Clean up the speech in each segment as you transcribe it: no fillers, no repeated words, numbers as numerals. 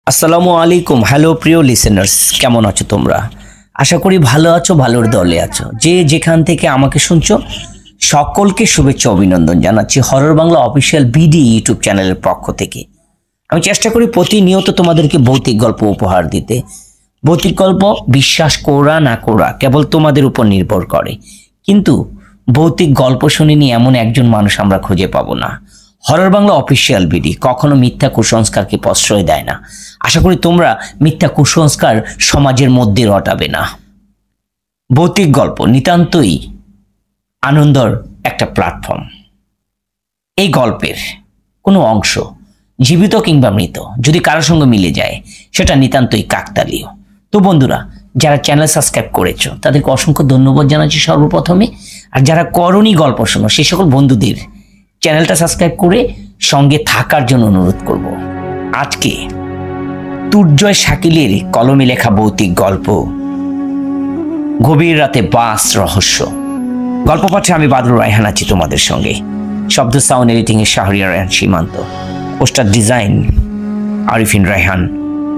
আসসালামু আলাইকুম। হ্যালো প্রিয় লিসেনার্স, কেমন আছো তোমরা? আশা করি ভালো আছো, ভালোর দলে আছো। যে যেখান থেকে আমাকে শুনছো সকলকে শুভেচ্ছা অভিনন্দন জানাচ্ছি horror Bangla official BD YouTube চ্যানেলের পক্ষ থেকে। আমি চেষ্টা করি প্রতিনিয়ত তোমাদেরকে ভৌতিক গল্প উপহার দিতে। ভৌতিক গল্প বিশ্বাস করা না করা কেবল তোমাদের উপর নির্ভর করে, কিন্তু ভৌতিক গল্প শুনিনি এমন একজন মানুষ আমরা খুঁজে পাবো না। হরর বাংলা অফিসিয়াল বিডি কখনো মিথ্যা কুসংস্কারকে প্রশ্রয় দেয় না। আশা করি তোমরা মিথ্যা কুসংস্কার সমাজের মধ্যে রটাবে না। ভৌতিক গল্প নিতান্তই আনন্দর একটা প্ল্যাটফর্ম। এই গল্পের কোনো অংশ জীবিত কিংবা মৃত যদি কারোর সঙ্গে মিলে যায় সেটা নিতান্তই কাকতালীয়। তো বন্ধুরা, যারা চ্যানেল সাবস্ক্রাইব করেছো তাদেরকে অসংখ্য ধন্যবাদ জানাচ্ছি সর্বপ্রথমে। আর যারা করনি গল্প শোনো সেই সকল বন্ধুদের চ্যানেলটা সাবস্ক্রাইব করে সঙ্গে থাকার জন্য অনুরোধ করব। আজকে তুর্জয় শাকিলের কলমে লেখা ভৌতিক গল্প গভীর রাতে বাস রহস্য। গল্প পাঠে আমি বাদরুর রায়হান আছি তোমাদের সঙ্গে। শব্দ সাউন্ড এডিটিং এ শাহরিয়ার রায়হান সীমান্ত, পোস্টার ডিজাইন আরিফিন রায়হান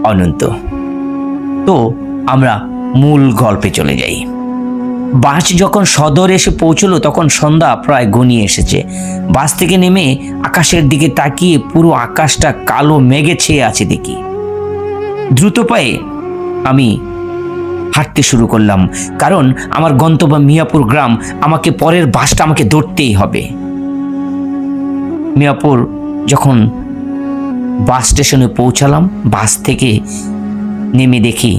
অনন্ত। তো আমরা মূল গল্পে চলে যাই। বাস যখন সদর এসে পৌঁছলো তখন সন্ধ্যা প্রায় ঘনিয়ে এসেছে। বাস থেকে নেমে আকাশের দিকে তাকিয়ে পুরো আকাশটা কালো মেঘে ছেয়ে আছে দেখি। দ্রুত পায়ে আমি হাঁটতে শুরু করলাম, কারণ আমার গন্তব্য মিয়াপুর গ্রাম। আমাকে পরের বাসটা আমাকে ধরতেই হবে। মিয়াপুর যখন বাস স্টেশনে পৌঁছালাম, বাস থেকে নেমে দেখি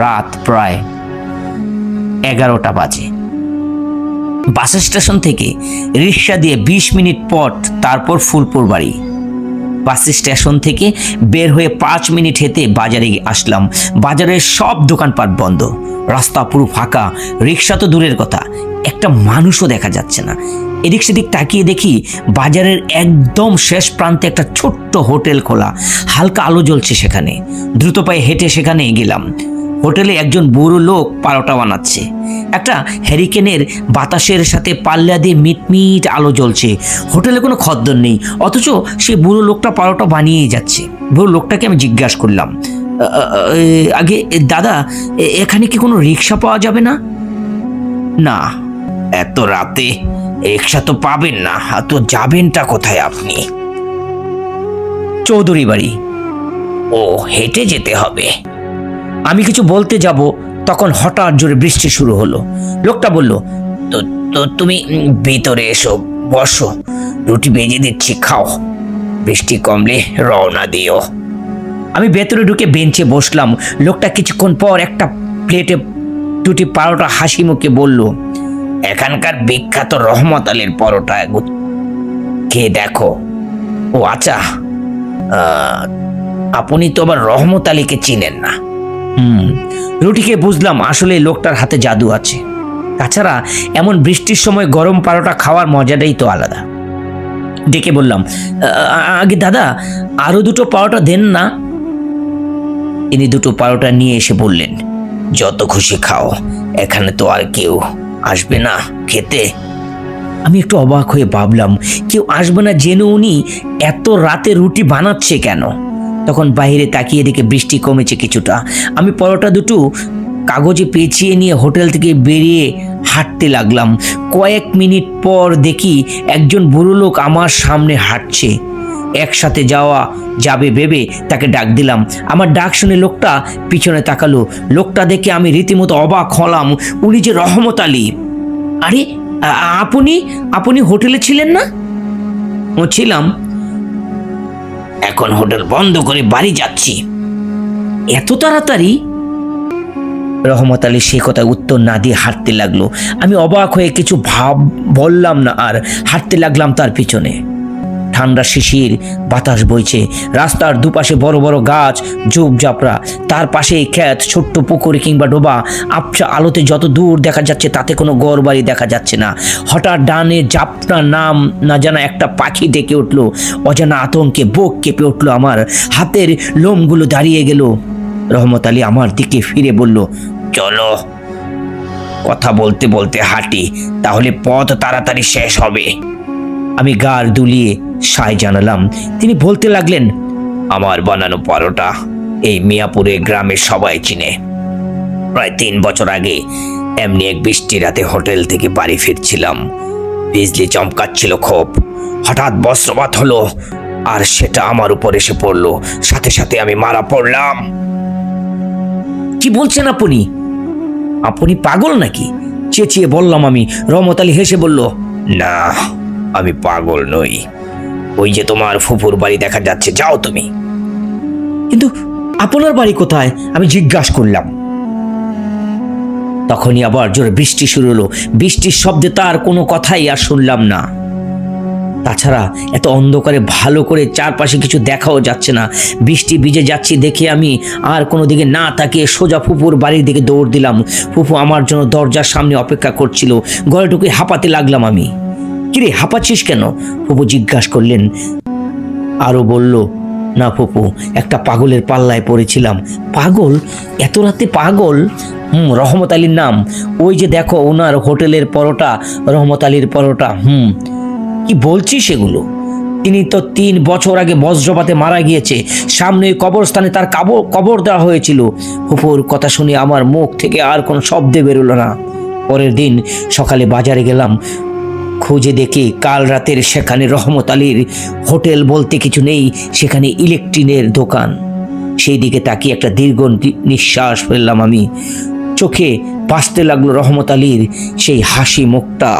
রাত প্রায় 11টা বাজে। বাস স্টেশন থেকে রিক্সা দিয়ে 20 মিনিট পর তারপর ফুলপুর বাড়ি। বাস স্টেশন থেকে বের হয়ে 5 মিনিট হেঁটে বাজারে আসলাম। বাজারের সব দোকানপাট বন্ধ, রাস্তা পুরো ফাঁকা। রিক্সা তো দূরের কথা, একটা মানুষও দেখা যাচ্ছে না। এদিক সেদিক তাকিয়ে দেখি বাজারের একদম শেষ প্রান্তে একটা ছোট্ট হোটেল খোলা, হালকা আলো জ্বলছে সেখানে। দ্রুত পায়ে হেঁটে সেখানে গেলাম। হোটেলে একজন বুড়ো লোক পারোটা বানাচ্ছে। একটা হ্যারিকেনের বাতাসের সাথে পাল্লা দিয়ে মিটমিট আলো জ্বলছে। হোটেলে কোনো খদ্দের নেই, অথচ সেই বুড়ো লোকটা পারোটা বানিয়েই যাচ্ছে। বুড়ো লোকটাকে আমি জিজ্ঞাসা করলাম, আগে দাদা, এখানে কি কোনো রিক্সা পাওয়া যাবে না? না, এত রাতে রিক্সা তো পাবেন না। তো যাবেনটা কোথায় আপনি? চৌধুরী বাড়ি। ও, হেঁটে যেতে হবে। আমি কিছু বলতে যাব, তখন হঠাৎ জোরে বৃষ্টি শুরু হলো। লোকটা বলল, তো তুমি ভিতরে এসো, বসো, রুটি ভেজে দিচ্ছি, খাও। বৃষ্টি কমলে রওনা দিও। আমি ভেতরে ঢুকে বেঞ্চে বসলাম। লোকটা কিছুক্ষণ পর একটা প্লেটে 2টি পারোটা হাসি মুখে বলল, এখানকার বিখ্যাত রহমত আলীর পরোটা খেয়ে দেখো। ও আচ্ছা, আপনি তো আবার রহমত আলীকে চিনেন না? রুটিকে বুঝলাম আসলে লোকটার হাতে জাদু আছে। তাছাড়া এমন বৃষ্টির সময় গরম পারোটা খাওয়ার মজাটাই তো আলাদা। ডেকে বললাম, আগে দাদা, আরো 2টো পারোটা দেন না। ইনি 2টো পারোটা নিয়ে এসে বললেন, যত খুশি খাও, এখানে তো আর কেউ আসবে না খেতে। আমি একটু অবাক হয়ে ভাবলাম, কেউ আসবে না জেনে উনি এত রাতে রুটি বানাচ্ছে কেন? তখন বাইরে তাকিয়ে দেখে বৃষ্টি কমেছে কিছুটা। আমি পরোটা 2টো কাগজে পেঁচিয়ে নিয়ে হোটেল থেকে বেরিয়ে হাঁটতে লাগলাম। কয়েক মিনিট পর দেখি একজন বুড়ো লোক আমার সামনে হাঁটছে। একসাথে যাওয়া যাবে ভেবে তাকে ডাক দিলাম। আমার ডাক শুনে লোকটা পিছনে তাকালো। লোকটা দেখে আমি রীতিমতো অবাক হলাম। উনি যে রহমত আলী। আরে আপনি হোটেলে ছিলেন না? ও, ছিলাম। এখন হোটেল বন্ধ করে বাড়ি যাচ্ছি। এত তাড়াতাড়ি? রহমত আলী সে কথা উত্তর না দিয়ে হাঁটতে লাগলো। আমি অবাক হয়ে কিছু বললাম না আর হাঁটতে লাগলাম তার পিছনে। ঠান্ডা শিশির বাতাস বইছে। রাস্তার দুপাশে বড় বড় গাছ, ঝোপঝাপড়া, তার পাশে ক্ষেত, ছোট্ট পুকুর কিংবা ডোবা। আবছা আলোতে যত দূর দেখা যাচ্ছে তাতে কোনো ঘরবাড়ি দেখা যাচ্ছে না। হঠাৎ ডানে জাপনা নাম না জানা একটা পাখি ডেকে উঠলো। অজানা আতঙ্কে বুক কেঁপে উঠলো আমার। হাতের লোমগুলো দাঁড়িয়ে গেল। রহমত আলী আমার দিকে ফিরে বলল, চলো, কথা বলতে বলতে হাঁটি, তাহলে পথ তাড়াতাড়ি শেষ হবে। আমি গাড় দুলিয়ে সায় জানালাম। তিনি বলতে লাগলেন, আমার বানানো পরোটা এই মিয়াপুরে গ্রামের সবাই চিনে। প্রায় 3 বছর আগে এমনি এক বৃষ্টি রাতে হোটেল থেকে বাড়ি ফিরছিলাম। বিজলি চমকাচ্ছিল খুব। হঠাৎ বজ্রপাত হলো, আর সেটা আমার উপর এসে পড়লো। সাথে সাথে আমি মারা পড়লাম। কি বলছেন আপনি? আপনি পাগল নাকি? চেঁচিয়ে বললাম আমি। রহমত আলী হেসে বলল, না, আমি পাগল নই। ওই যে তোমার ফুফুর বাড়ি দেখা যাচ্ছে, যাও তুমি। কিন্তু আপনার বাড়ি কোথায়? আমি জিজ্ঞাসা করলাম। তখনই আবার জোরে বৃষ্টি শুরু হলো। বৃষ্টির শব্দে তার কোনো কথাই আর শুনলাম না। তাছাড়া এত অন্ধকারে ভালো করে চারপাশে কিছু দেখাও যাচ্ছে না। বৃষ্টি ভিজে যাচ্ছি দেখে আমি আর কোনো দিকে না তাকিয়ে সোজা ফুপুর বাড়ির দিকে দৌড় দিলাম। ফুপু আমার জন্য দরজার সামনে অপেক্ষা করছিল। গলা ঢুকে হাঁপাতে লাগলাম আমি। কিরে, হাঁপাচ্ছিস কেন? ফুপু জিজ্ঞাসা করলেন। আরও বলল, না ফুপু, একটা পাগলের পাল্লায় পড়েছিলাম। পাগল? এত রাতে পাগল? রহমত আলীর নাম। ওই যে দেখো ওনার হোটেলের পরোটা, রহমত আলীর পরোটা। কি বলছিস এগুলো? তিনি তো 3 বছর আগে বজ্রপাতে মারা গিয়েছে। সামনে ওই কবরস্থানে তার কবর দেওয়া হয়েছিল। ফুপুর কথা শুনে আমার মুখ থেকে আর কোনো শব্দ বেরোলো না। পরের দিন সকালে বাজারে গেলাম। খুঁজে দেখি কাল রাতের সেখানে রহমত আলীর হোটেল বলতে কিছু নেই, সেখানে ইলেকট্রিকের দোকান। সেই দিকে তাকিয়ে একটা দীর্ঘ নিঃশ্বাস ফেললাম আমি। চোখে ভাসতে লাগলো রহমত আলীর সেই হাসি মুখটা।